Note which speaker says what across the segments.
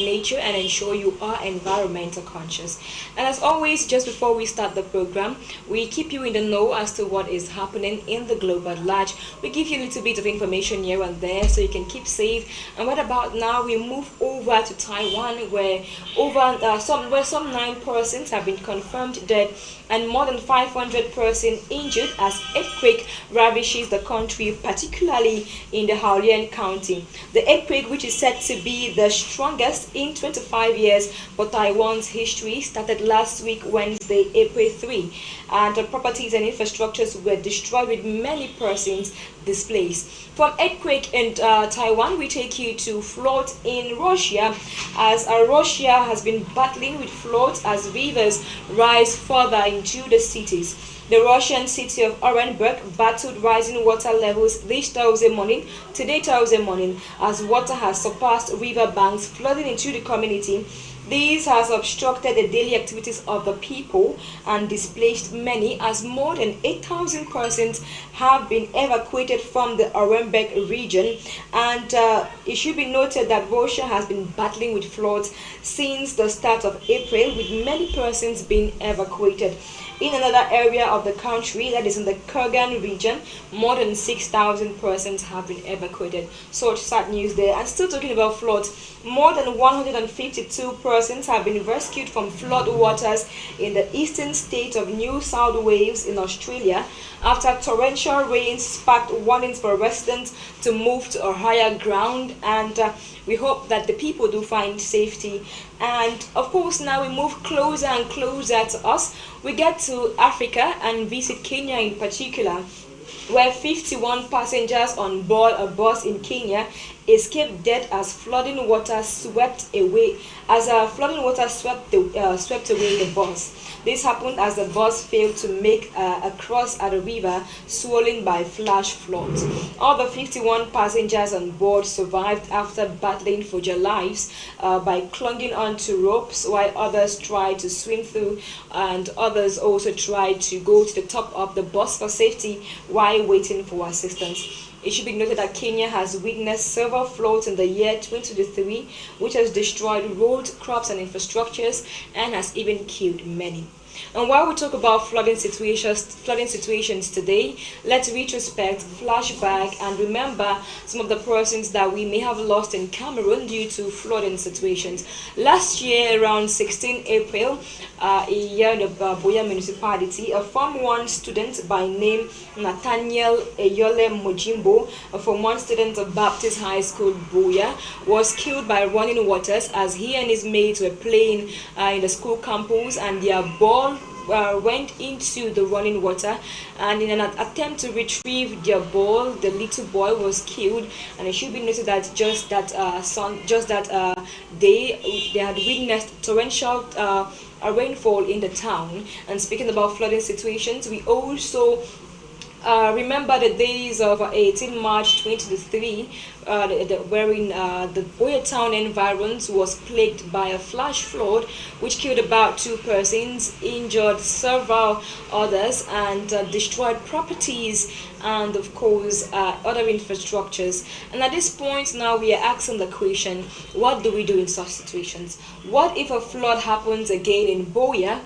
Speaker 1: nature and ensure you are environmental conscious. And as always, just before we start the program, we keep you in the know as to what is happening in the globe at large. We give you a little bit of information here and there so you can keep safe. And what about now? We move over to Taiwan, where some 9 persons have been confirmed dead and more than 500 persons injured as earthquake ravishes the country, particularly in the Haolian County. The earthquake, which is said to be the strongest in 25 years for Taiwan's history, started last week, Wednesday, April 3, and properties and infrastructures were destroyed with many persons displaced. From earthquake in Taiwan, we take you to flood in Russia, as Russia has been battling with floods as rivers rise further into the cities. The Russian city of Orenburg battled rising water levels today Thursday morning, as water has surpassed river banks, flooding into the community. This has obstructed the daily activities of the people and displaced many, as more than 8,000 persons have been evacuated from the Orenburg region. And it should be noted that Russia has been battling with floods since the start of April, with many persons being evacuated. In another area of the country, that is in the Kurgan region, more than 6,000 persons have been evacuated. Such sad news there. And still talking about floods, more than 152 persons have been rescued from flood waters in the eastern state of New South Wales in Australia after torrential rains sparked warnings for residents to move to a higher ground. And we hope that the people do find safety. And of course, now we move closer and closer to us. We get to Africa and visit Kenya in particular, where 51 passengers on board a bus in Kenya escaped dead as flooding water swept away swept away the bus. This happened as the bus failed to make a cross at a river swollen by flash floods. All the 51 passengers on board survived after battling for their lives by clinging onto ropes, while others tried to swim through, and others also tried to go to the top of the bus for safety while waiting for assistance. It should be noted that Kenya has witnessed several floods in the year 2023, which has destroyed roads, crops, and infrastructures, and has even killed many. And while we talk about flooding situations today, let's retrospect, flashback, and remember some of the persons that we may have lost in Cameroon due to flooding situations. Last year, around 16 April, a year in the Buea municipality, a Form 1 student by name Nathaniel Eyole Mojimbo, a Form 1 student of Baptist High School, Buea, was killed by running waters as he and his mates were playing in the school campus, and their ball went into the running water, and in an attempt to retrieve their ball, the little boy was killed. And it should be noted that they had witnessed torrential rainfall in the town. And speaking about flooding situations, we also remember the days of 18 March 2023, wherein the Buea town environs was plagued by a flash flood which killed about 2 persons, injured several others, and destroyed properties and of course other infrastructures. And at this point now we are asking the question, what do we do in such situations? What if a flood happens again in Buea?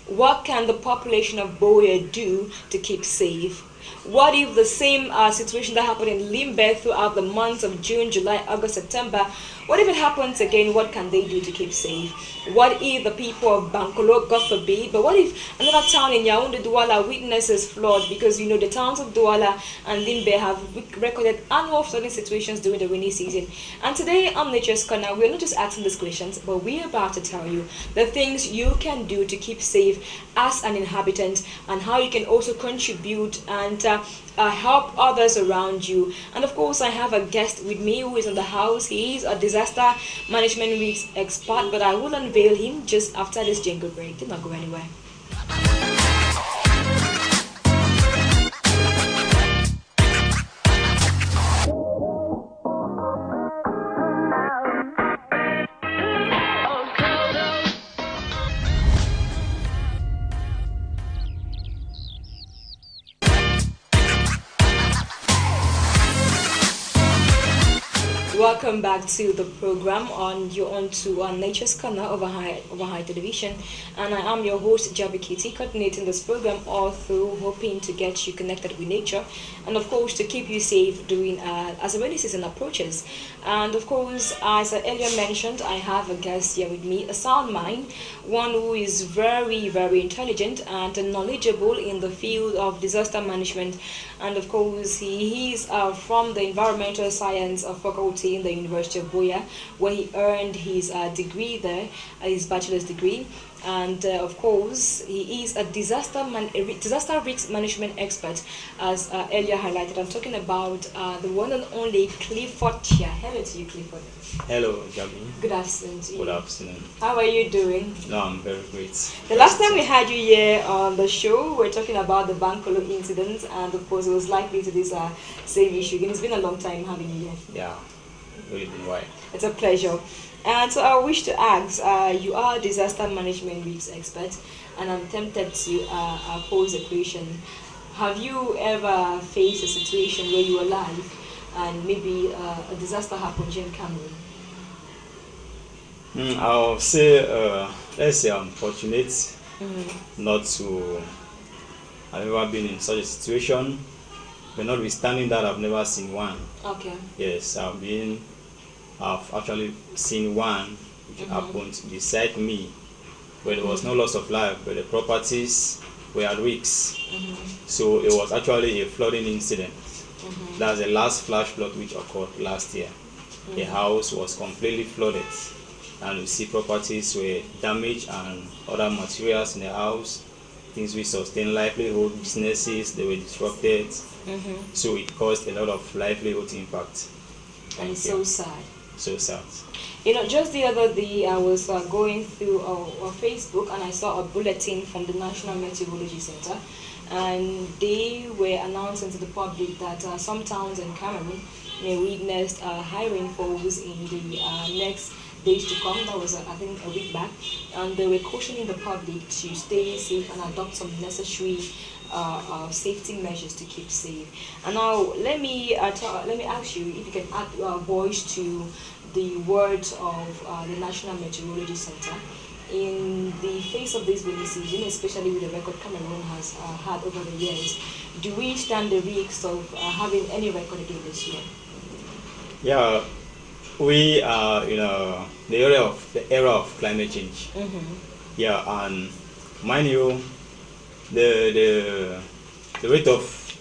Speaker 1: What can the population of Buea do to keep safe? What if the same situation that happened in Limbe throughout the months of June, July, August, September, what if it happens again? What can they do to keep safe? What if the people of Bankolo, God forbid, but what if another town in Yaoundé, Douala, witnesses flood? Because you know the towns of Douala and Limbe have recorded annual flooding situations during the rainy season. And today on Nature's Corner, we're not just asking these questions, but we're about to tell you the things you can do to keep safe as an inhabitant, and how you can also contribute and help others around you. And of course, I have a guest with me who is in the house. He is a disaster management risk expert, but I will unveil him just after this jingle break. Do not go anywhere. welcome back to the program on you're on to Nature's Corner over high television, and I am your host Javi Kitty, coordinating this program all through, hoping to get you connected with nature, and of course to keep you safe during as the rainy season approaches. And of course, as I earlier mentioned, I have a guest here with me, a sound mind, one who is very intelligent and knowledgeable in the field of disaster management, and of course he is from the environmental science faculty in the University of Buea, where he earned his degree there, his bachelor's degree. And of course, he is a disaster risk management expert, as earlier highlighted. I'm talking about the one and only Clifford Chia. Hello to you, Clifford.
Speaker 2: Hello, Gabi.
Speaker 1: Good afternoon to you.
Speaker 2: Good afternoon.
Speaker 1: How are you doing?
Speaker 2: No, I'm very great.
Speaker 1: The last time we had you here on the show, we were talking about the Bankolo incident, and of course, it was likely to this same issue. And it's been a long time having you here.
Speaker 2: Yeah, really been why.
Speaker 1: It's a pleasure. And so I wish to ask, you are a disaster management risk expert, and I'm tempted to pose a question. Have you ever faced a situation where you were alive and maybe a disaster happened here in Cameroon?
Speaker 2: I'll say, let's say I'm fortunate not to have ever been in such a situation, but notwithstanding that, I've never seen one.
Speaker 1: Okay.
Speaker 2: Yes, I've actually seen one which happened beside me, where there was no loss of life, but the properties were at risk. So it was actually a flooding incident. That's the last flash flood which occurred last year. The house was completely flooded, and you see properties were damaged and other materials in the house, things which sustain livelihood, businesses, they were disrupted. So it caused a lot of livelihood impact.
Speaker 1: And it's so sad.
Speaker 2: So sad.
Speaker 1: You know, just the other day I was going through Facebook, and I saw a bulletin from the National Meteorology Center, and they were announcing to the public that some towns in Cameroon may witness high rainfalls in the next days to come. That was, I think, a week back, and they were cautioning the public to stay safe and adopt some necessary safety measures to keep safe. And now let me ask you if you can add voice to the words of the National Meteorology Center in the face of this rainy season, especially with the record Cameroon has had over the years. Do we stand the risk of having any record again this year?
Speaker 2: Yeah, we are in the era of climate change. Yeah, and mind you, the rate of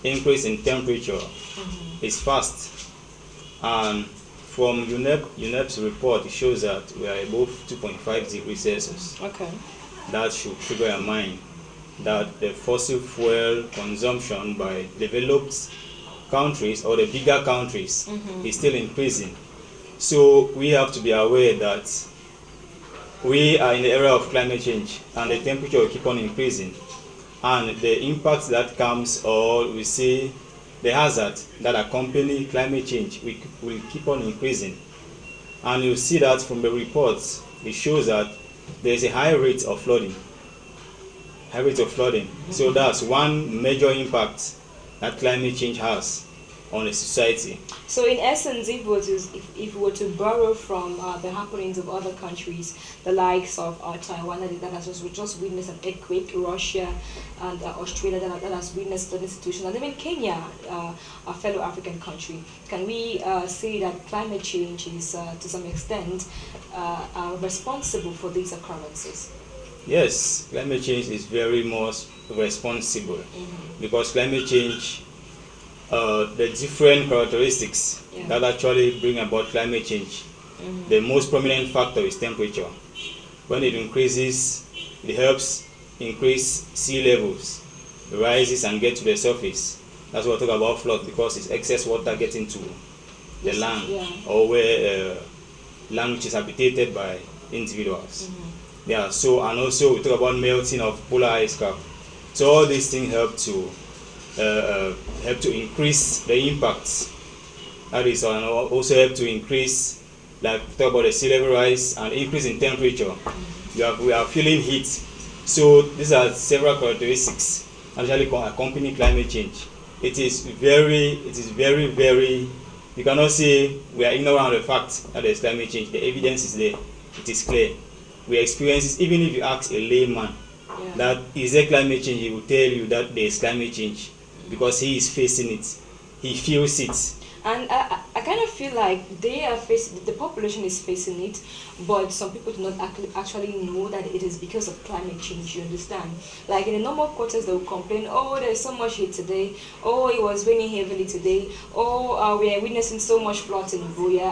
Speaker 2: increase in temperature is fast, and from UNEP's report, it shows that we are above 2.5 degrees Celsius.
Speaker 1: Okay.
Speaker 2: That should trigger your mind that the fossil fuel consumption by developed countries or the bigger countries is still increasing. So we have to be aware that we are in the era of climate change, and the temperature will keep on increasing, and the impact that comes, or we see the hazard that accompany climate change, will keep on increasing. And you see that from the reports, it shows that there is a high rate of flooding. So that's one major impact that climate change has on a society.
Speaker 1: So in essence, if we were to borrow from the happenings of other countries, the likes of Taiwan that has just witnessed an earthquake, Russia and Australia that has witnessed an institution, and even Kenya, a fellow African country, can we say that climate change is to some extent responsible for these occurrences?
Speaker 2: Yes, climate change is very much responsible, because climate change, the different characteristics that actually bring about climate change. The most prominent factor is temperature. When it increases, it helps increase sea levels, rises and get to the surface. That's what we talk about flood, because it's excess water getting to the land, or where land which is habitated by individuals. So, and also we talk about melting of polar ice cap. So all these things help to increase the impacts. That is, and also help to increase, like we talk about the sea level rise and increase in temperature. We are feeling heat. So these are several characteristics actually accompany climate change. It is very You cannot say we are ignorant of the fact that there is climate change. The evidence is there. It is clear. We experience it. Even if you ask a layman that is there climate change, he will tell you that there is climate change because he is facing it. He feels it.
Speaker 1: And I kind of feel like they are facing, the population is facing it, but some people do not actually know that it is because of climate change, you understand? Like in the normal quarters, they will complain, oh, there's so much heat today, oh, it was raining heavily today, oh, we are witnessing so much floods in Buea,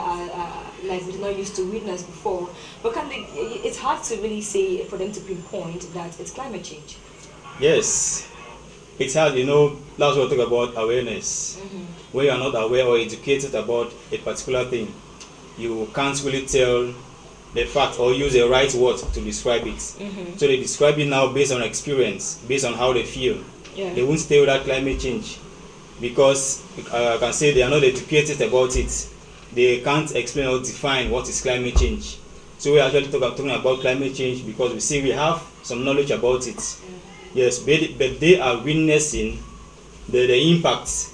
Speaker 1: like we did not used to witness before. But it's hard to really say for them to pinpoint that it's climate change.
Speaker 2: Yes. It's hard, that's what we talk about awareness. When you are not aware or educated about a particular thing, you can't really tell the fact or use the right word to describe it. So they describe it now based on experience, based on how they feel. They won't tell that climate change because I can say they are not educated about it. They can't explain or define what is climate change. So we are actually talking about climate change because we see we have some knowledge about it. Yes, but they are witnessing the impact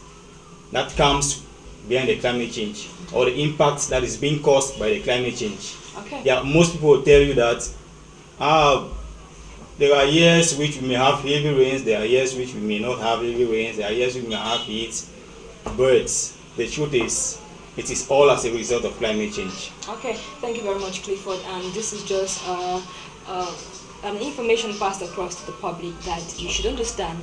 Speaker 2: that comes behind the climate change or the impact that is being caused by the climate change. Yeah, most people will tell you that there are years which we may have heavy rains, there are years which we may not have heavy rains, there are years we may have heat, but the truth is it is all as a result of climate change.
Speaker 1: Okay, thank you very much, Clifford. And this is just information passed across to the public that you should understand,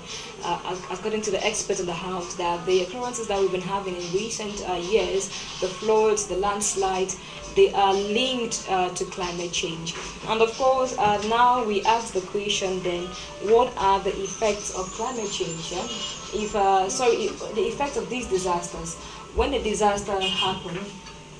Speaker 1: according to the experts in the house, that the occurrences that we've been having in recent years, the floods, the landslides, they are linked to climate change. And of course, now we ask the question then, what are the effects of climate change? Yeah? The effects of these disasters. When a disaster happens,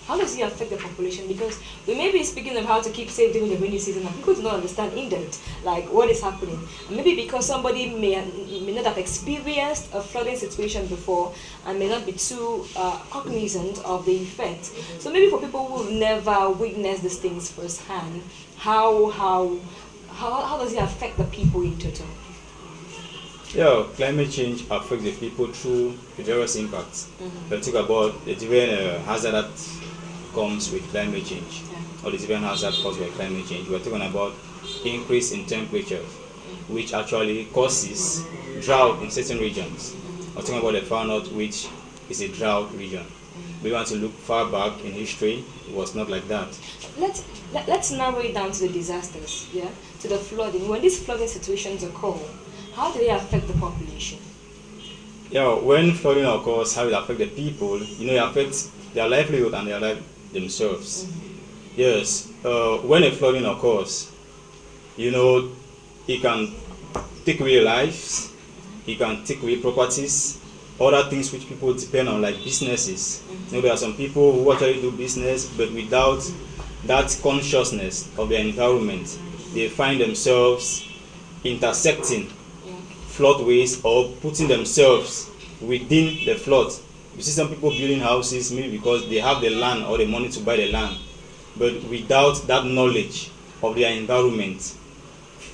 Speaker 1: how does it affect the population? Because we may be speaking of how to keep safe during the rainy season and people do not understand in depth like what is happening. And maybe because somebody may not have experienced a flooding situation before and may not be too cognizant of the effect. So maybe for people who never witnessed these things firsthand, how does it affect the people in total?
Speaker 2: Yeah, climate change affects the people through various impacts. Let's talk about the different hazard that comes with climate change, or the different hazard caused by climate change. We're talking about increase in temperature, which actually causes drought in certain regions. We're talking about the far north, which is a drought region. We want to look far back in history, it was not like that.
Speaker 1: Let's narrow it down to the disasters, to the flooding. When these flooding situations occur, how do they affect the population?
Speaker 2: Yeah, when flooding occurs, how it affects the people, it affects their livelihood and their life themselves. Yes, when a flooding occurs, it can take away lives, it can take away properties, other things which people depend on, like businesses. There are some people who actually do business, but without that consciousness of their environment, they find themselves intersecting floodways or putting themselves within the flood. You see some people building houses maybe because they have the land or the money to buy the land, but without that knowledge of their environment,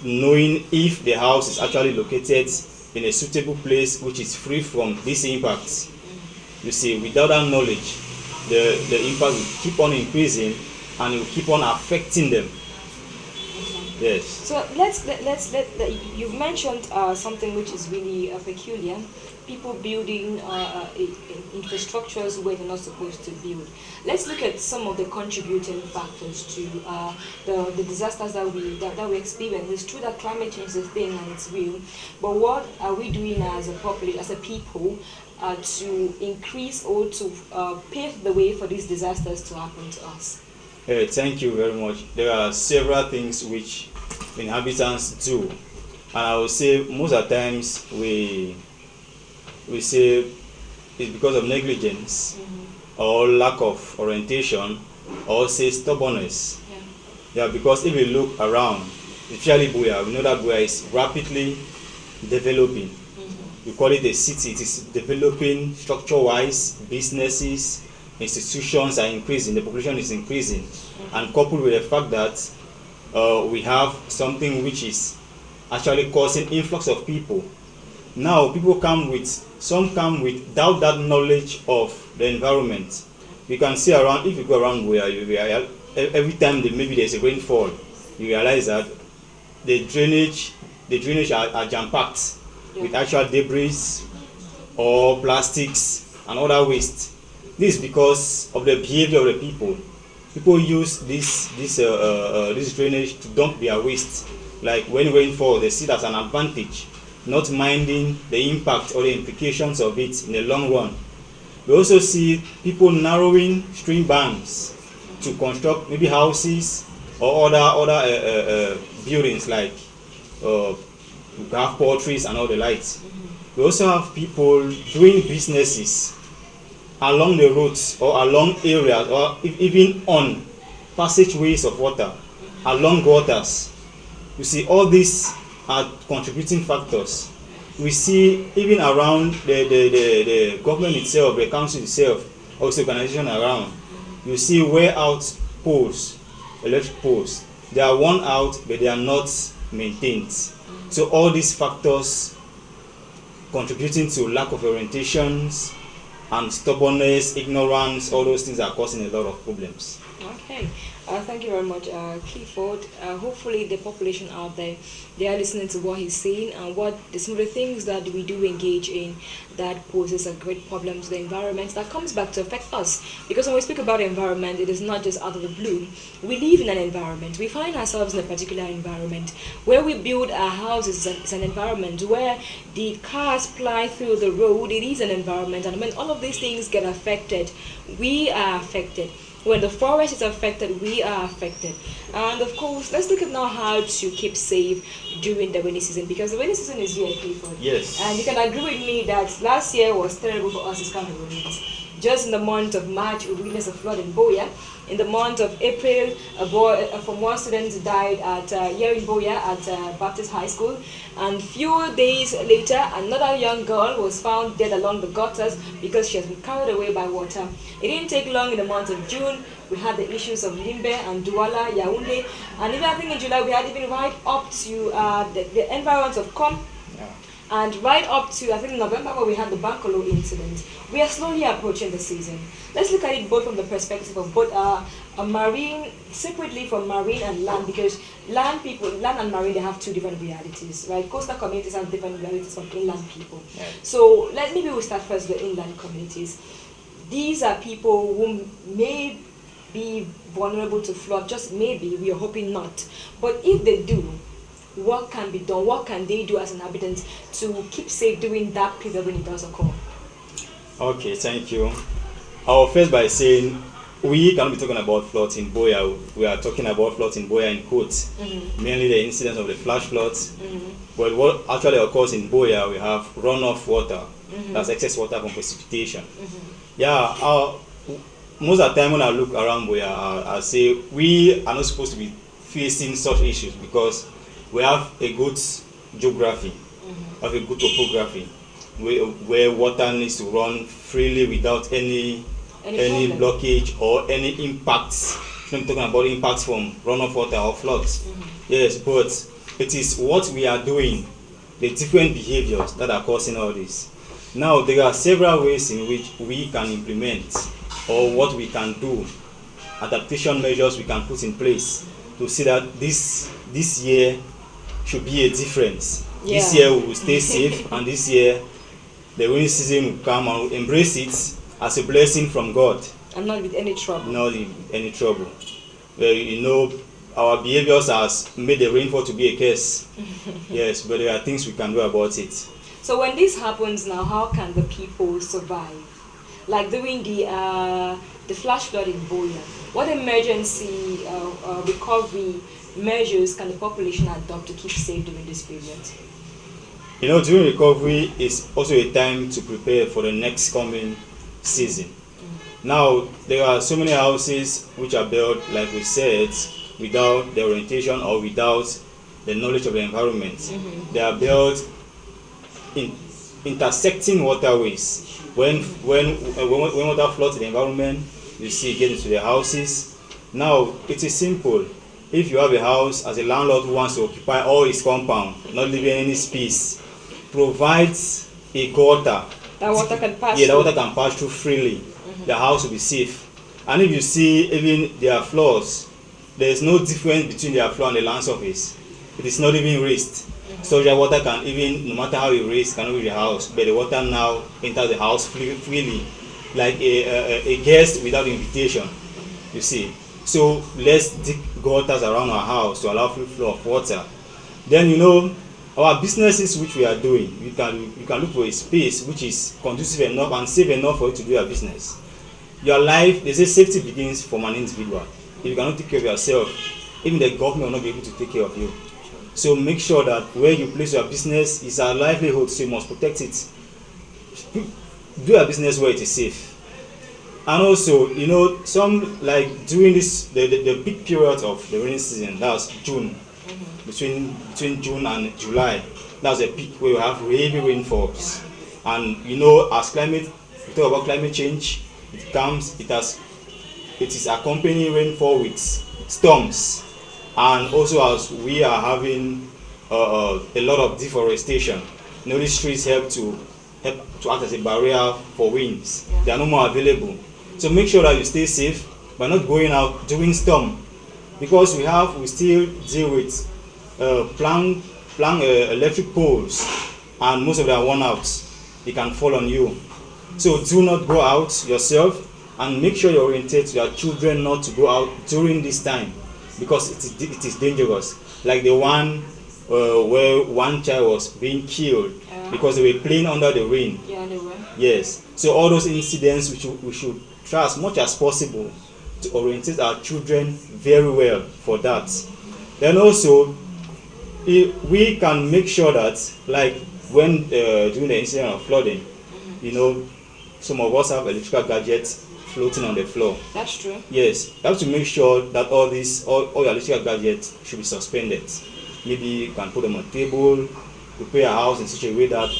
Speaker 2: knowing if the house is actually located in a suitable place which is free from these impacts. You see, without that knowledge, the impact will keep on increasing and it will keep on affecting them. Yes.
Speaker 1: So you've mentioned something which is really peculiar. People building infrastructures where they're not supposed to build. Let's look at some of the contributing factors to the disasters that we experience. It's true that climate change is a thing and it's real, but what are we doing as a people to increase or to pave the way for these disasters to happen to us?
Speaker 2: Thank you very much. There are several things which inhabitants do, and I would say most of the times we say it's because of negligence or lack of orientation or say stubbornness. Yeah, because if you look around, especially Buea, we know that Buea is rapidly developing. We call it a city. It is developing structure-wise, businesses, institutions are increasing, the population is increasing, and coupled with the fact that we have something which is actually causing influx of people. Now people come without that knowledge of the environment. You can see around, if you go around where every time maybe there's a rainfall, you realize that the drainage are jam-packed with actual debris or plastics and other waste. This is because of the behavior of the people. People use this drainage to dump their waste. Like when rainfall, they see it as an advantage, not minding the impact or the implications of it in the long run. We also see people narrowing stream banks to construct maybe houses or other buildings, like we have poultries and all the lights. We also have people doing businesses along the roads or along areas or even on passageways of water, along waters. You see, all these are contributing factors. We see even around the government itself, the council itself, also organization around, you see wear out poles, electric poles. They are worn out, but they are not maintained. So all these factors contributing to lack of orientations and stubbornness, ignorance, all those things are causing a lot of problems.
Speaker 1: Okay, thank you very much, Clifford. Hopefully the population out there, they are listening to what he's saying and some of the things that we do engage in that poses a great problem to the environment that comes back to affect us. Because when we speak about the environment, it is not just out of the blue. We live in an environment. We find ourselves in a particular environment. Where we build our houses is an environment. Where the cars ply through the road, it is an environment. And when all of these things get affected, we are affected. When the forest is affected, we are affected. And of course, let's look at now how to keep safe during the rainy season, because the rainy season is here, Clifford.
Speaker 2: Yes.
Speaker 1: And you can agree with me that last year was terrible for us as Cameroonians. Just in the month of March, we witnessed a flood in Boya. In the month of April, a boy from one student died here in Boya at Baptist High School. And few days later, another young girl was found dead along the gutters because she has been carried away by water. It didn't take long. In the month of June, we had the issues of Limbe and Douala, Yaoundé. And even I think in July, we had even right up to the environs of Com. And right up to, I think, November, where we had the Bankolo incident. We are slowly approaching the season. Let's look at it both from the perspective of both a marine, separately from marine and land, because land and marine, they have two different realities, right? Coastal communities have different realities from inland people. Yeah. So maybe we'll start first with the inland communities. These are people who may be vulnerable to flood, just maybe, we are hoping not. But if they do, what can be done? What can they do as inhabitants to keep safe during that period when it does occur? Okay,
Speaker 2: thank you. I'll first by saying we cannot be talking about floods in Boya. We are talking about floods in Boya in quotes, mainly the incidents of the flash floods. But what actually occurs in Boya, we have runoff water, that's excess water from precipitation. Yeah, most of the time when I look around Boya, I say we are not supposed to be facing such issues because we have a good geography, have a good topography, where water needs to run freely without any blockage or any impacts. I'm talking about impacts from runoff water or floods. Yes, but it is what we are doing, the different behaviors that are causing all this. Now, there are several ways in which we can implement or what we can do, adaptation measures we can put in place to see that this year should be a difference. Yeah. This year we will stay safe, and this year the rainy season will come and we'll embrace it as a blessing from God.
Speaker 1: And not with any trouble.
Speaker 2: Not with any trouble. Our behaviors has made the rainfall to be a curse. Yes, but there are things we can do about it.
Speaker 1: So when this happens now, how can the people survive? Like during the flash flood in Boya, what emergency recovery measures can the population adopt to keep safe during this period?
Speaker 2: During recovery is also a time to prepare for the next coming season. Now, there are so many houses which are built, like we said, without the orientation or without the knowledge of the environment. They are built in intersecting waterways. When water floods the environment, you see it get into the houses. Now, it is simple. If you have a house as a landlord who wants to occupy all his compound, not leaving any space, provides a gutter.
Speaker 1: That water can pass
Speaker 2: through. Yeah, that water can pass through freely. The house will be safe. And if you see even their floors, there is no difference between their floor and the land surface. It is not even raised. So the water can even, no matter how you raise, cannot reach the house. But the water now enters the house freely, like a guest without invitation. You see. So let's dig gutters around our house to allow free flow of water. Then our businesses which we are doing, you can look for a space which is conducive enough and safe enough for you to do your business. Your life, they say safety begins from an individual. If you cannot take care of yourself, even the government will not be able to take care of you. So make sure that where you place your business is a livelihood, so you must protect it. Do your business where it is safe. And also, some, like during this the peak period of the rainy season, that's June, between June and July, that's a peak where you have heavy rainfalls. And as we talk about climate change, it is accompanying rainfall with storms. And also, as we are having a lot of deforestation, these trees help to act as a barrier for winds. They are no more available. So make sure that you stay safe by not going out during storm, because we still deal with electric poles, and most of them are worn out. It can fall on you. So do not go out yourself, and make sure you orientate your children not to go out during this time, because it is dangerous. Like the one where one child was being killed because they were playing under the rain.
Speaker 1: Yeah, they were.
Speaker 2: Yes. So all those incidents, we should try as much as possible to orientate our children very well for that. Then also, we can make sure that, like when during the incident of flooding, some of us have electrical gadgets floating on the floor.
Speaker 1: That's true.
Speaker 2: Yes, you have to make sure that all your electrical gadgets should be suspended. Maybe you can put them on a table, prepare a house in such a way that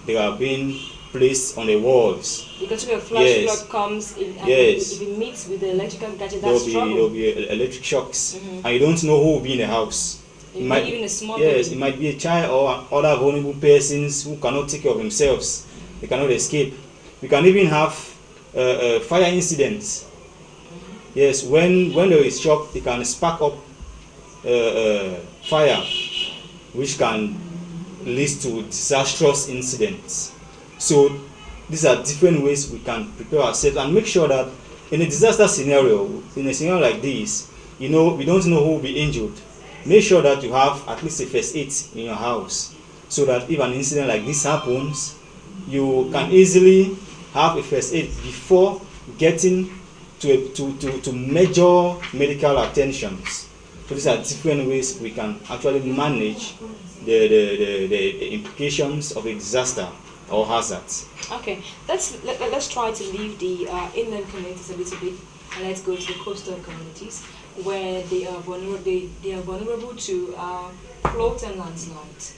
Speaker 2: they are being placed on the walls.
Speaker 1: Because if a flash flood comes in, and if it meets with the electrical gadget, that's trouble.
Speaker 2: There will be electric shocks, and you don't know who will be in the house.
Speaker 1: It might be even a small
Speaker 2: baby. It might be a child or other vulnerable persons who cannot take care of themselves. They cannot escape. We can even have fire incidents. Yes, when there is shock, it can spark up fire, which can lead to disastrous incidents. So these are different ways we can prepare ourselves and make sure that in a disaster scenario, in a scenario like this, we don't know who will be injured. Make sure that you have at least a first aid in your house, so that if an incident like this happens, you can easily have a first aid before getting to major medical attentions. So these are different ways we can actually manage the implications of a disaster or hazards.
Speaker 1: Okay, let's try to leave the inland communities a little bit, and let's go to the coastal communities where they are vulnerable to flood and landslides,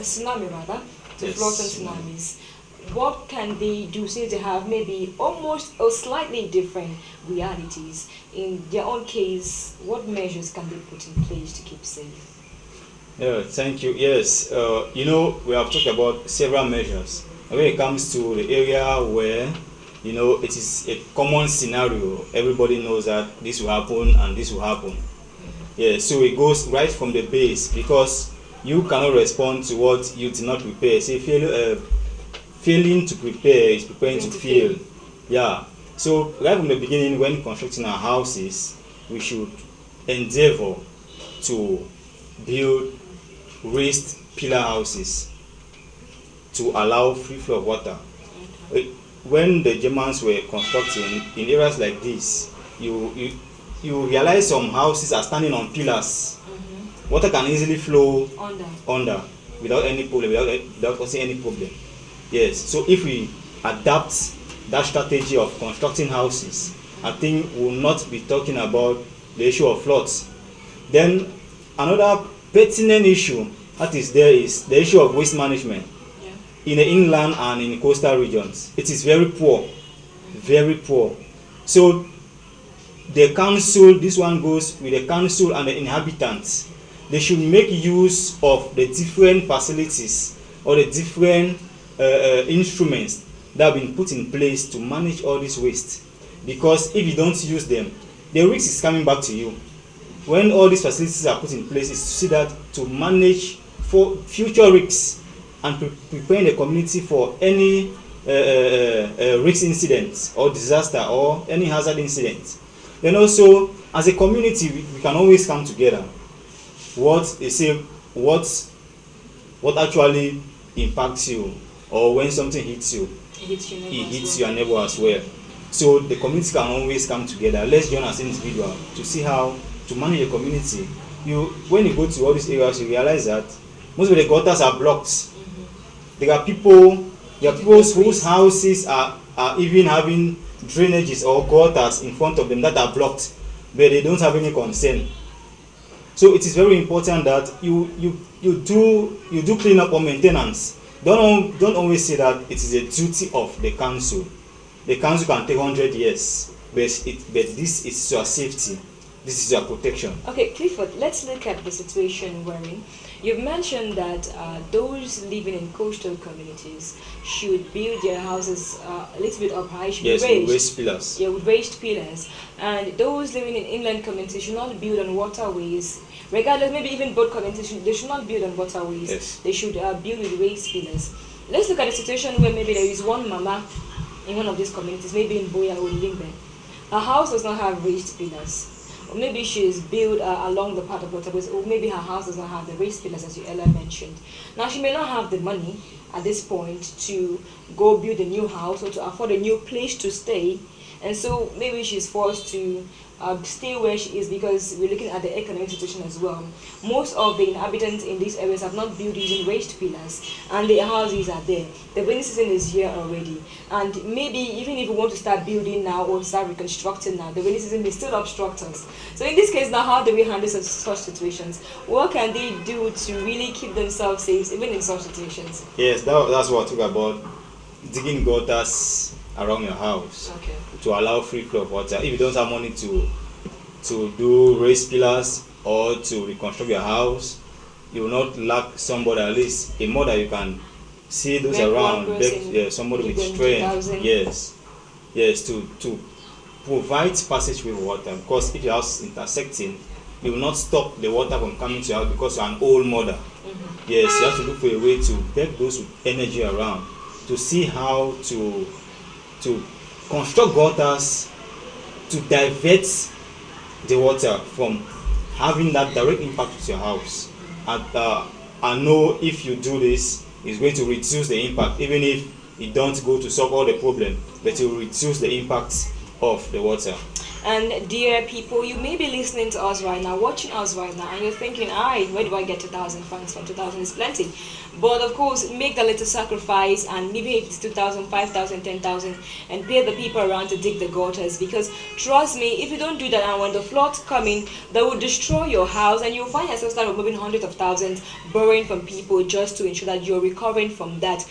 Speaker 1: tsunami rather, to floods and tsunamis. What can they do, since they have maybe almost or slightly different realities? In their own case, what measures can they put in place to keep safe?
Speaker 2: Yeah, thank you. Yes, we have talked about several measures. When it comes to the area where, it is a common scenario, everybody knows that this will happen and this will happen. Yeah, so it goes right from the base, because you cannot respond to what you did not prepare. Say, failing to prepare is preparing to fail. Yeah. So right from the beginning, when constructing our houses, we should endeavor to build raised pillar houses to allow free flow of water. When the Germans were constructing in areas like this, you realize some houses are standing on pillars. Water can easily flow under without any problem, without causing any problem. Yes, so if we adapt that strategy of constructing houses, I think we will not be talking about the issue of floods. Then another pertinent issue that is there is the issue of waste management in the inland and in the coastal regions. It is very poor, very poor. So the council, this one goes with the council and the inhabitants. They should make use of the different facilities or the different instruments that have been put in place to manage all this waste. Because if you don't use them, the risk is coming back to you. When all these facilities are put in place, is to see that to manage for future risks and preparing the community for any risk incident or disaster or any hazard incident. Then also, as a community, we can always come together. What actually impacts you, or when something hits you, it hits your neighbor as well. So the community can always come together. Let's join as individuals to see how to manage the community. When you go to all these areas, you realize that most of the gutters are blocked. There are people whose houses are even having drainages or gutters in front of them that are blocked, but they don't have any concern. So it is very important that you do clean up or maintenance. Don't always say that it is a duty of the council. The council can take 100 years, but this is your safety. This is your protection.
Speaker 1: Okay, Clifford, let's look at the situation we're in. You've mentioned that those living in coastal communities should build their houses a little bit up high.
Speaker 2: Yes, with raised pillars.
Speaker 1: Yeah, with raised pillars. And those living in inland communities should not build on waterways. Regardless, maybe even boat communities, they should not build on waterways.
Speaker 2: Yes. They
Speaker 1: should build with raised pillars. Let's look at a situation where maybe there is one mama in one of these communities, maybe in Boya or Limbe. Her house does not have raised pillars. Or maybe she is built along the path of waterways, or maybe her house does not have the raised pillars, as you earlier mentioned. Now, she may not have the money at this point to go build a new house or to afford a new place to stay, and so maybe she's forced to stay where she is, because we're looking at the economic situation as well. Most of the inhabitants in these areas have not built using raised pillars, and their houses are there. The rainy season is here already, and maybe even if we want to start building now or start reconstructing now, the rainy season may still obstruct us. So in this case now, how do we handle such situations? What can they do to really keep themselves safe even in such situations?
Speaker 2: Yes, that's what I talk about. Digging gutters around your house,
Speaker 1: okay,
Speaker 2: to allow free flow of water. If you don't have money to do raised pillars or to reconstruct your house, you will not lack somebody, at least a mother you can see those around, somebody with strength. Yes, to provide passage with water, because if your house is intersecting, you will not stop the water from coming to your house because you're an old mother. Yes, you have to look for a way to beg those with energy around to see how to construct gutters to divert the water from having that direct impact with your house. And I know if you do this, it's going to reduce the impact, even if it don't go to solve all the problem, but it will reduce the impact of the water.
Speaker 1: And dear people, you may be listening to us right now, watching us right now, and you're thinking, where do I get 2,000 francs from? 2,000 is plenty. But of course, make that little sacrifice, and even if it's 2,000, 5,000, 10,000, and pay the people around to dig the gutters. Because trust me, if you don't do that, and when the floods come in, they will destroy your house, and you'll find yourself start removing hundreds of thousands, borrowing from people just to ensure that you're recovering from that.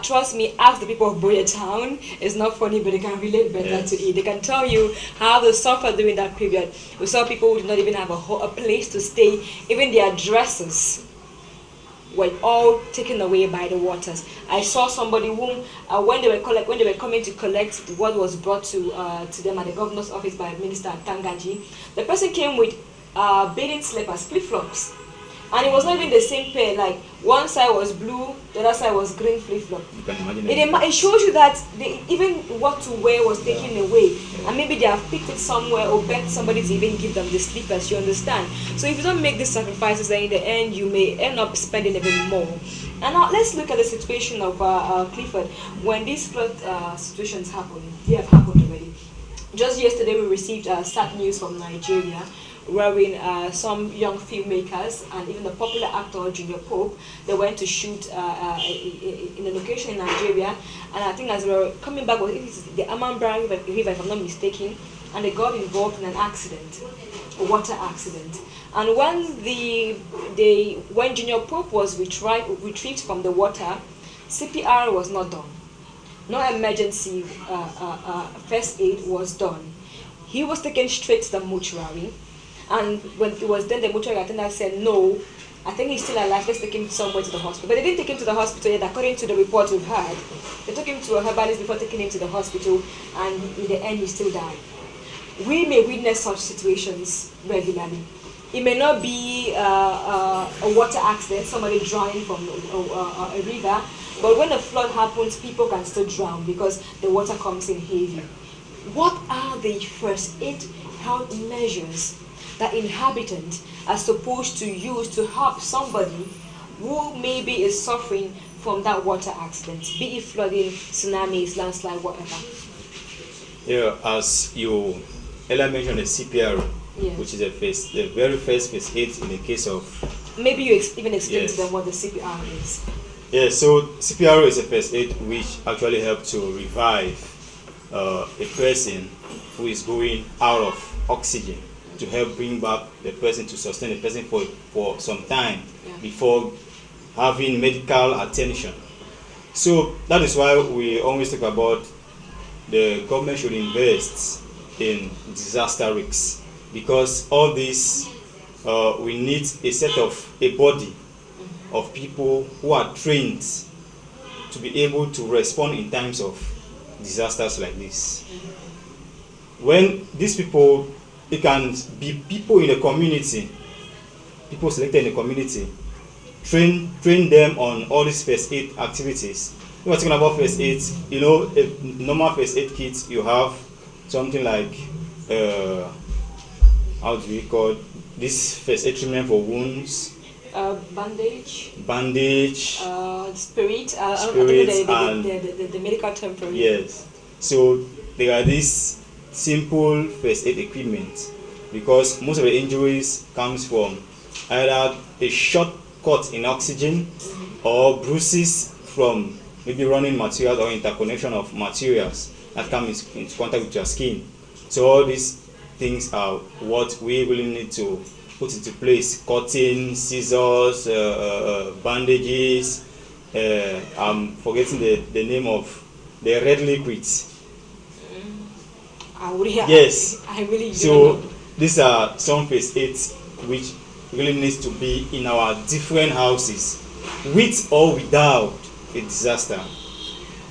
Speaker 1: Trust me, ask the people of Boya Town. It's not funny, but they can relate better to it. They can tell you how they suffered during that period. We saw people who did not even have a place to stay. Even their dresses were all taken away by the waters. I saw somebody whom, when they were coming to collect what was brought to them at the governor's office by Minister Tangaji, the person came with bathing slippers, flip-flops, and it was not even the same pair. Like one side was blue, the other side was green flip-flop.
Speaker 2: You can imagine
Speaker 1: it shows you that even what to wear was taken away, and maybe they have picked it somewhere or begged somebody to even give them the slippers. You understand? So if you don't make these sacrifices, then in the end you may end up spending even more. And now let's look at the situation of Clifford. When these flood situations happen, they have happened already. Just yesterday we received sad news from Nigeria, wherein some young filmmakers and even the popular actor Junior Pope, they went to shoot in a location in Nigeria, and I think as they were coming back, it's the Amambra River, if I'm not mistaken, and they got involved in an accident, a water accident. And when Junior Pope was retrieved from the water, CPR was not done. No emergency first aid was done. He was taken straight to the mortuary. And when it was then the mortuary attendant said, no, I think he's still alive, let's take him somewhere to the hospital. But they didn't take him to the hospital yet, according to the report we've heard. They took him to a herbalist before taking him to the hospital, and in the end he still died. We may witness such situations regularly. It may not be a water accident, somebody drowning from a river, but when a flood happens, people can still drown because the water comes in heavy. What are the first aid health measures that inhabitants are supposed to use to help somebody who maybe is suffering from that water accident, be it flooding, tsunamis, landslide, whatever?
Speaker 2: Yeah, as you earlier mentioned, the CPR,
Speaker 1: Yes.
Speaker 2: which is the very first first aid in the case of.
Speaker 1: Maybe you even explain
Speaker 2: Yes.
Speaker 1: to them what the CPR is.
Speaker 2: Yeah, so CPR is a first aid which actually helps to revive a person who is going out of oxygen, to help bring back the person, to sustain the person for some time before having medical attention. So that is why we always talk about the government should invest in disaster risks, because all this we need a body of people who are trained to be able to respond in times of disasters like this. When these people, it can be people in the community, people selected in the community, train them on all these first aid activities. When we're talking about first aid, you know, a normal first aid kit, you have something like how do we call this first aid treatment for wounds? Bandage.
Speaker 1: Spirit. I don't know the medical term for it.
Speaker 2: Yes. So there are these simple first aid equipment, because most of the injuries comes from either a short cut in oxygen or bruises from maybe running materials or interconnection of materials that come into contact with your skin. So all these things are what we really need to put into place: cutting, scissors, bandages. I'm forgetting the name of the red liquids. Yes.
Speaker 1: I really
Speaker 2: so
Speaker 1: don't know.
Speaker 2: These are some first aids which really needs to be in our different houses, with or without a disaster.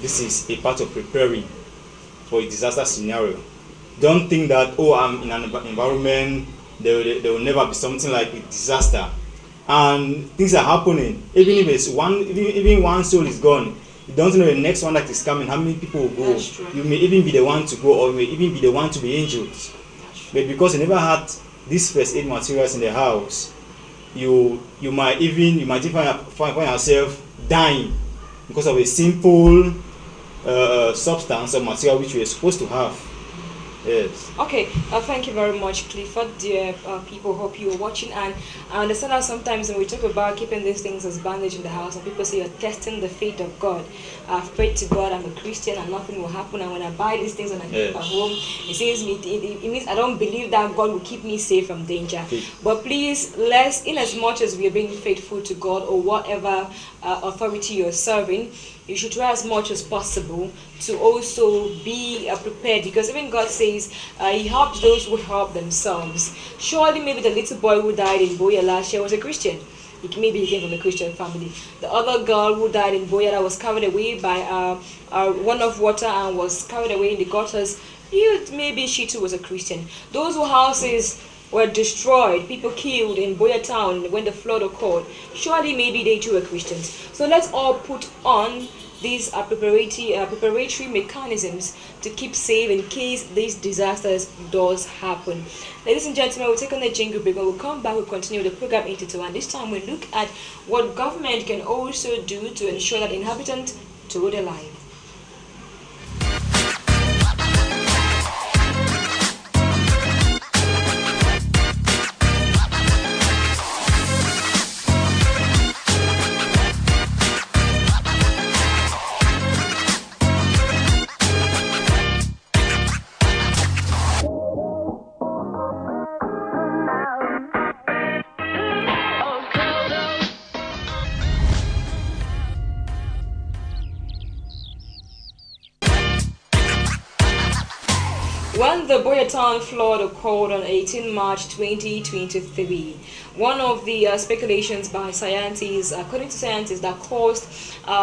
Speaker 2: This is a part of preparing for a disaster scenario. Don't think that, oh, I'm in an environment, there will never be something like a disaster, and things are happening. Even if it's even one soul is gone, you don't know the next one that is coming, how many people will go.
Speaker 1: That's true.
Speaker 2: You may even be the one to go, or you may even be the one to be injured. But because you never had these first aid materials in the house, you might even find yourself dying because of a simple substance or material which you are supposed to have. Yes.
Speaker 1: Okay, thank you very much, Clifford. Dear people, hope you are watching, and I understand that sometimes when we talk about keeping these things as bandage in the house, and people say you're testing the faith of God. I've prayed to God, I'm a Christian, and nothing will happen, and when I buy these things and I keep at home, it means I don't believe that God will keep me safe from danger. But please, in as much as we are being faithful to God or whatever authority you're serving, you should try as much as possible to also be prepared, because even God says he helps those who help themselves. Surely maybe the little boy who died in Boya last year was a Christian. Maybe he came from a Christian family. The other girl who died in Boya that was carried away by one of water and was carried away in the gutters, maybe she too was a Christian. Those whose houses were destroyed, people killed in Boya town when the flood occurred, surely maybe they too were Christians. So let's all put on these preparatory mechanisms to keep safe in case these disasters does happen. Ladies and gentlemen, we'll take on the jingle break. When we'll come back, we'll continue the program into two, and this time we'll look at what government can also do to ensure that inhabitants to their life. the Boyatown flood occurred on 18 March 2023. One of the speculations by scientists, according to scientists, that caused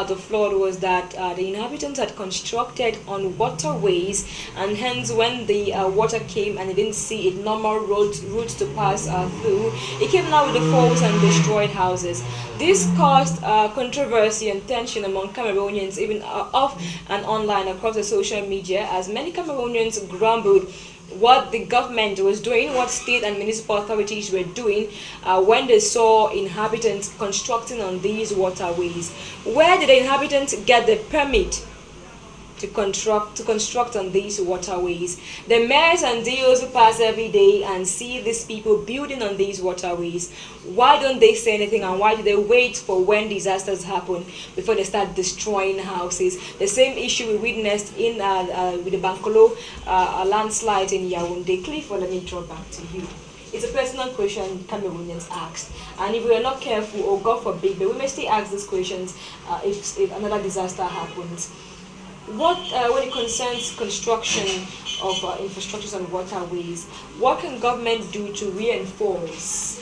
Speaker 1: the flood was that the inhabitants had constructed on waterways, and hence when the water came and they didn't see a normal route to pass through, it came now with the force and destroyed houses. This caused controversy and tension among Cameroonians, even off and online across the social media, as many Cameroonians grumbled what the government was doing, what state and municipal authorities were doing when they saw inhabitants constructing on these waterways. Where did the inhabitants get the permit to construct on these waterways? The mayors and DOs who pass every day and see these people building on these waterways, why don't they say anything, and why do they wait for when disasters happen before they start destroying houses? The same issue we witnessed in with the Bankolo landslide in Yaoundé. Clifford, let me draw back to you. It's a personal question Cameroonians asked, and if we are not careful, or God forbid, but we may still ask these questions if another disaster happens. What, when it concerns construction of infrastructures and waterways, what can government do to reinforce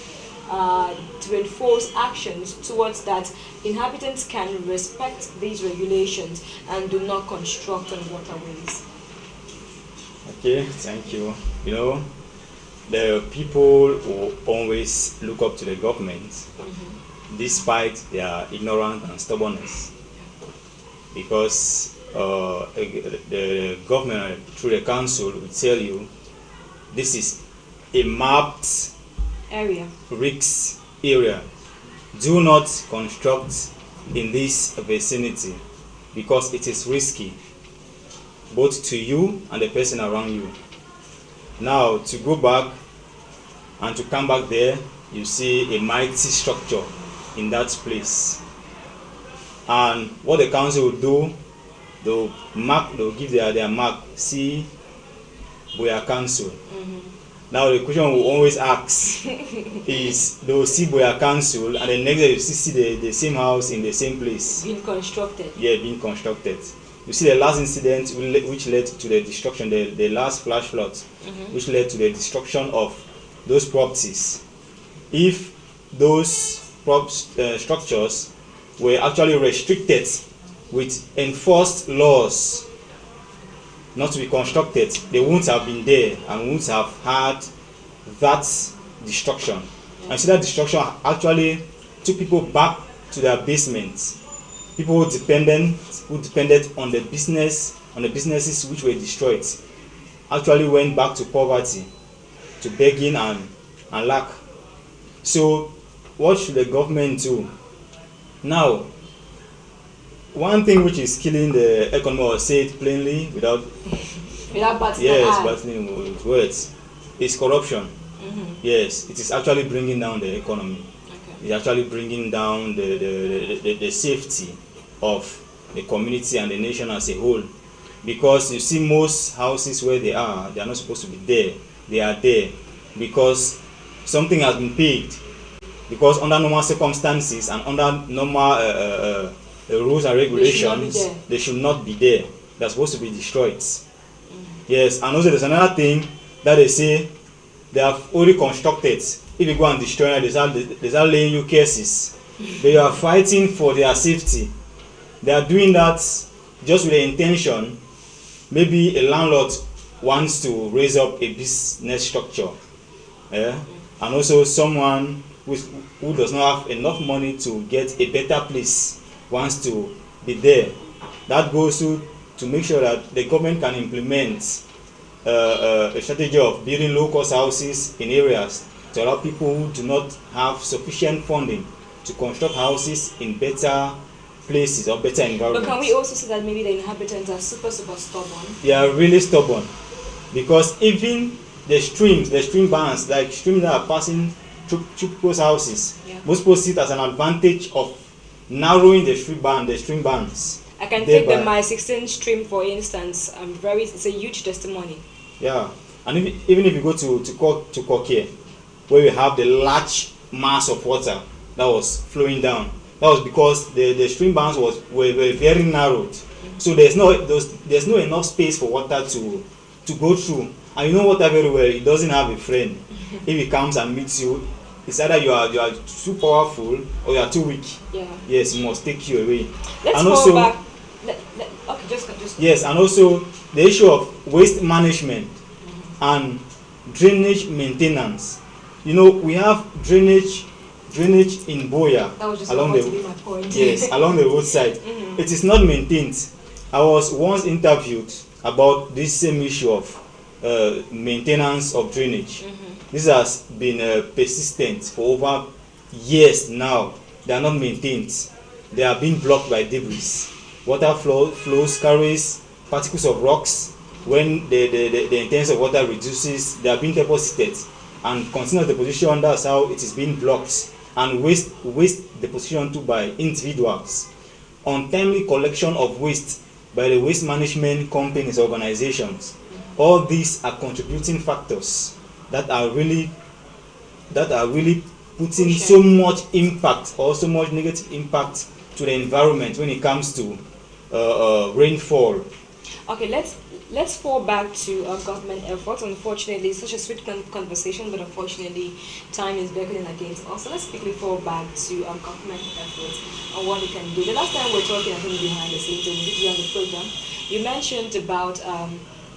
Speaker 1: actions towards that inhabitants can respect these regulations and do not construct on waterways?
Speaker 2: Okay, thank you. You know, the people who always look up to the government, despite their ignorance and stubbornness, because the government through the council will tell you this is a mapped risk area. Do not construct in this vicinity because it is risky both to you and the person around you. Now, to go back and to come back there, you see a mighty structure in that place. And what the council will do, they'll give their mark, see Boya Council. Now the question we always ask is, they'll see Boya Council, and the next day you see the same house in the same place.
Speaker 1: Being constructed.
Speaker 2: Yeah, being constructed. You see the last incident which led to the destruction, the last flash flood, which led to the destruction of those properties. If those structures were actually restricted with enforced laws not to be constructed, they wouldn't have been there and wouldn't have had that destruction. And so that destruction actually took people back to their basements. People who depended on the businesses which were destroyed, actually went back to poverty, to begging and lack. So what should the government do? Now, one thing which is killing the economy, or say it plainly without battling with words, is corruption. Yes, it is actually bringing down the economy. It's actually bringing down the safety of the community and the nation as a whole. Because you see, most houses where they are not supposed to be there. They are there because something has been paid. Because under normal circumstances and under normal rules and regulations, they should not be there. They're supposed to be destroyed. Yes, and also there's another thing that they say they have already constructed. If you go and destroy it, they start laying you cases. They are fighting for their safety. They are doing that just with the intention, maybe a landlord wants to raise up a business structure. And also someone who does not have enough money to get a better place wants to be there. That goes to make sure that the government can implement a strategy of building low-cost houses in areas to allow people who do not have sufficient funding to construct houses in better places or better environments.
Speaker 1: But can we also say that maybe the inhabitants are super stubborn? They
Speaker 2: are really stubborn, because even the stream bands, like streams that are passing through people's houses, most people see it as an advantage of narrowing the stream bands.
Speaker 1: I can take the My 16 stream for instance. It's a huge testimony.
Speaker 2: Yeah, and even if you go to Koke, where we have the large mass of water that was flowing down, that was because the stream bands were very narrowed. So there's no enough space for water to go through. and you know water very well, it doesn't have a friend. If it comes and meets you, it's either you are too powerful or you are too weak.
Speaker 1: Yeah.
Speaker 2: Yes, it must take you away.
Speaker 1: Let's
Speaker 2: and
Speaker 1: go
Speaker 2: also,
Speaker 1: back. Okay, just.
Speaker 2: yes, and also the issue of waste management and drainage maintenance. You know, we have drainage in Boya
Speaker 1: That was just
Speaker 2: along
Speaker 1: about to be my point.
Speaker 2: yes, along the roadside. It is not maintained. I was once interviewed about this same issue of maintenance of drainage. This has been persistent for over years now. They are not maintained. They are being blocked by debris. Water flows, carries particles of rocks. When the intensity of water reduces, they are being deposited, and continuous deposition, that's how it is being blocked, and waste deposition too by individuals. Untimely collection of waste by the waste management companies, organizations. All these are contributing factors that are really putting so much impact, or so much negative impact to the environment when it comes to rainfall.
Speaker 1: Okay, let's fall back to government efforts. Unfortunately, it's such a sweet conversation, but unfortunately, time is beckoning against us. So let's quickly fall back to government efforts and what we can do. The last time we were talking, I think behind the scenes, on the program, you mentioned about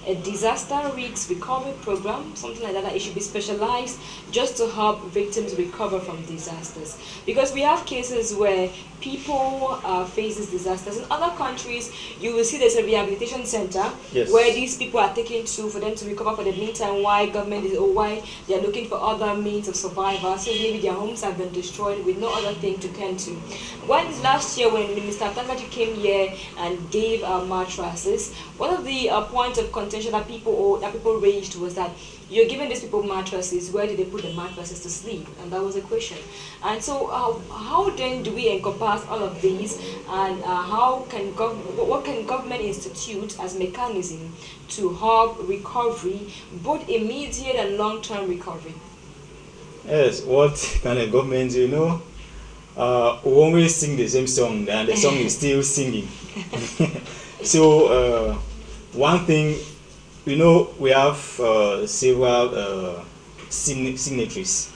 Speaker 1: a disaster risk recovery program, something like that, that it should be specialized just to help victims recover from disasters. Because we have cases where people face these disasters. In other countries, you will see there's a rehabilitation center where these people are taken to for them to recover for the meantime, why government is, or why they are looking for other means of survival. So maybe their homes have been destroyed with no other thing to tend to. When last year when Minister Tangaji came here and gave mattresses, one of the points of contention that people raised was that you're giving these people mattresses, where did they put the mattresses to sleep? And that was a question. And so how then do we encompass all of these, and what can government institute as mechanism to help recovery, both immediate and long-term recovery?
Speaker 2: Yes, what kind of government, you know? We always sing the same song, and the song is still singing. So one thing, you know, we have several signatories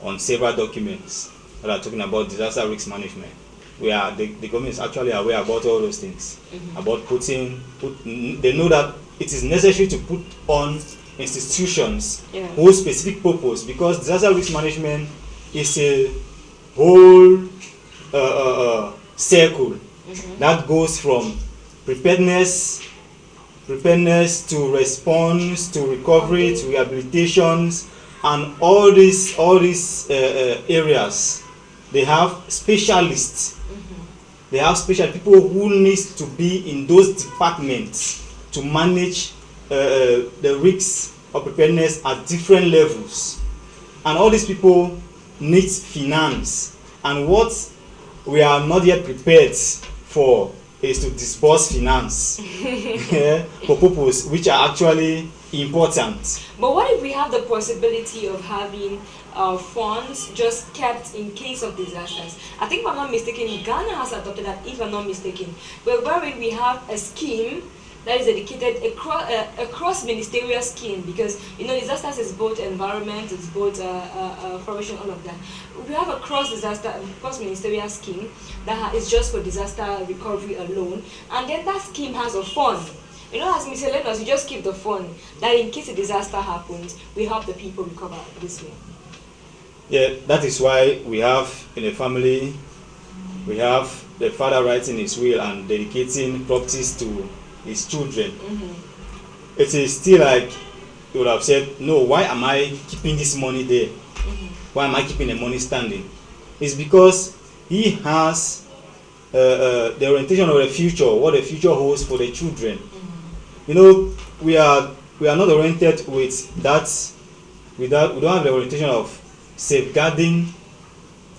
Speaker 2: on several documents that are talking about disaster risk management. The government is actually aware about all those things, about they know that it is necessary to put on institutions whose specific purpose, because disaster risk management is a whole circle that goes from preparedness to response to recovery to rehabilitations, and all these areas. They have specialists. They have special people who need to be in those departments to manage the risks of preparedness at different levels, and all these people need finance. And what we are not yet prepared for is to disburse finance for purposes which are actually important.
Speaker 1: But what if we have the possibility of having funds just kept in case of disasters? I think, if I'm not mistaken, Ghana has adopted that, if I'm not mistaken, wherein we have a scheme that is dedicated, a cross-ministerial scheme, because, you know, disasters is both environment, it's both formation, all of that. We have a cross-ministerial scheme that is just for disaster recovery alone, and then that scheme has a fund. You know, as miscellaneous, you just keep the fund, that in case a disaster happens, we help the people recover this way.
Speaker 2: Yeah, that is why we have in a family, we have the father writing his will and dedicating properties to his children. It is still like you would have said, no, why am I keeping this money there? Why am I keeping the money standing? It's because he has the orientation of the future, what the future holds for the children. You know, we are not oriented with that. We don't have the orientation of safeguarding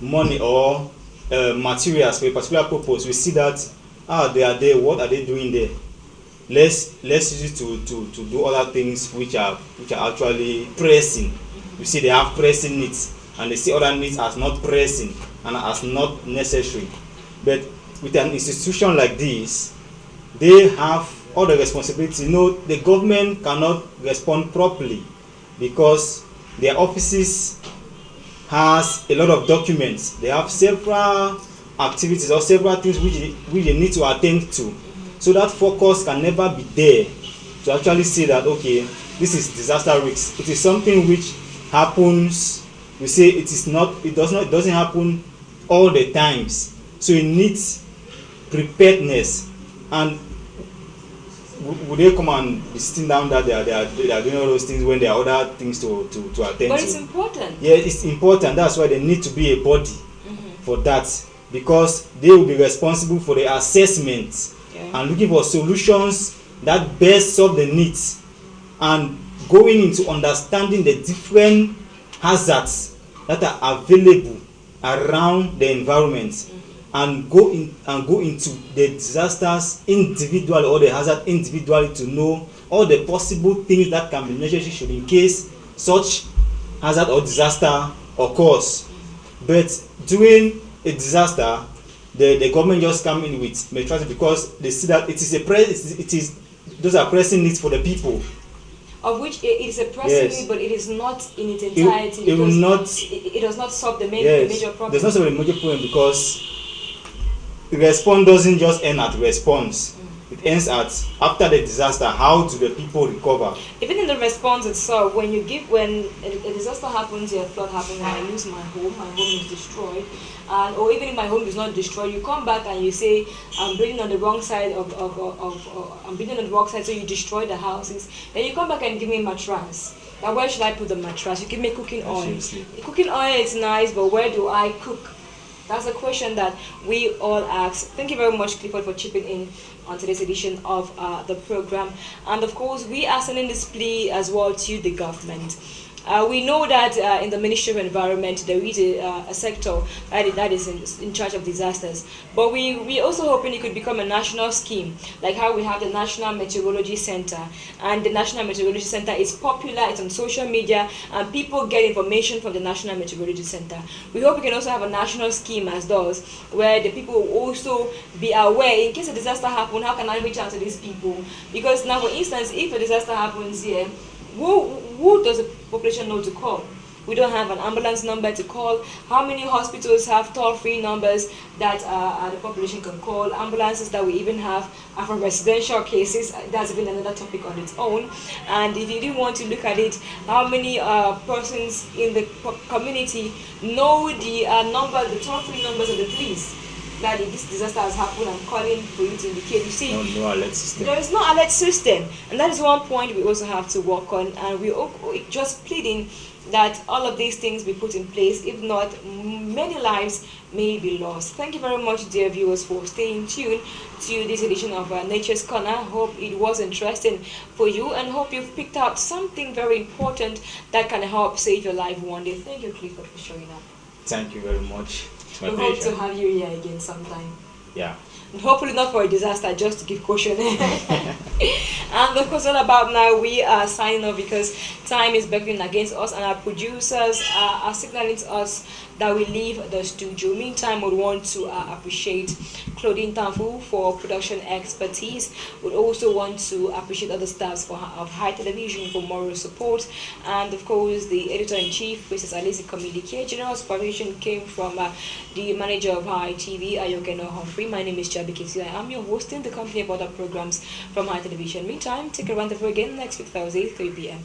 Speaker 2: money or materials for a particular purpose. We see that they are there. What are they doing there? Let's use it to do other things which are actually pressing. You see, they have pressing needs, and they see other needs as not pressing and as not necessary. But with an institution like this, they have all the responsibility. The government cannot respond properly because their offices has a lot of documents. They have several activities or several things which they need to attend to. So that focus can never be there to actually say that, okay, this is disaster risk. It is something which happens. We say it doesn't happen all the times. So it needs preparedness. And would they come and be sitting down that they are doing all those things when there are other things to attend to?
Speaker 1: But it's important.
Speaker 2: Yeah, it's important. That's why there need to be a body for that, because they will be responsible for the assessment and looking for solutions that best solve the needs and going into understanding the different hazards that are available around the environment and go into the disasters individually or the hazard individually to know all the possible things that can be necessary should in case such hazard or disaster occurs. But during a disaster, the government just come in with measures because they see that those are pressing needs for the people.
Speaker 1: Of which it is a pressing need, but it is not in its entirety. It does not solve the major problem.
Speaker 2: Does not solve the major problem because the response doesn't just end at response. It ends at after the disaster. How do the people recover?
Speaker 1: Even in the response itself, when a disaster happens, a flood happens, and I lose my home is destroyed, or even if my home is not destroyed, you come back and you say, I'm building on the wrong side I'm building on the wrong side, so you destroy the houses. Then you come back and give me a mattress. Now where should I put the mattress? You give me cooking oil. Cooking oil is nice, but where do I cook? That's a question that we all ask. Thank you very much, Clifford, for chipping in on today's edition of the program. And of course, we are sending this plea as well to the government. We know that in the Ministry of Environment, there is a sector that is in charge of disasters. But we also hoping it could become a national scheme, like how we have the National Meteorology Center. And the National Meteorology Center is popular, it's on social media, and people get information from the National Meteorology Center. We hope we can also have a national scheme as those, where the people will also be aware, in case a disaster happens, how can I reach out to these people? Because now, for instance, if a disaster happens here, who does the population know to call? We don't have an ambulance number to call. How many hospitals have toll-free numbers that the population can call? Ambulances that we even have are for residential cases. That's even another topic on its own. And if you do want to look at it, how many persons in the community know the toll-free numbers of the police? That if this disaster has happened, I'm calling for you to indicate. You see,
Speaker 2: no alert system.
Speaker 1: There is no alert system, and that is one point we also have to work on. And we just pleading that all of these things be put in place. If not, many lives may be lost. Thank you very much, dear viewers, for staying tuned to this edition of Nature's Corner. Hope it was interesting for you, and hope you've picked out something very important that can help save your life one day. Thank you, Clifford, for showing up.
Speaker 2: Thank you very much.
Speaker 1: We hope to have you here again sometime.
Speaker 2: Yeah.
Speaker 1: And hopefully not for a disaster, just to give caution. And of course, all about now, we are signing off because time is beckoning against us, and our producers are signaling to us that we leave the studio. Meantime, we want to appreciate Claudine Tanfu for production expertise. We also want to appreciate other staffs of High Television for moral support, and of course the editor-in-chief, Mrs. Alice Komidike. General supervision came from the manager of High TV, Ayokeno Humphrey. My name is Jabi Kisi. I am your host in the company of other programs from High Television. Meantime, take a round of again next week Thursday, 3 p.m.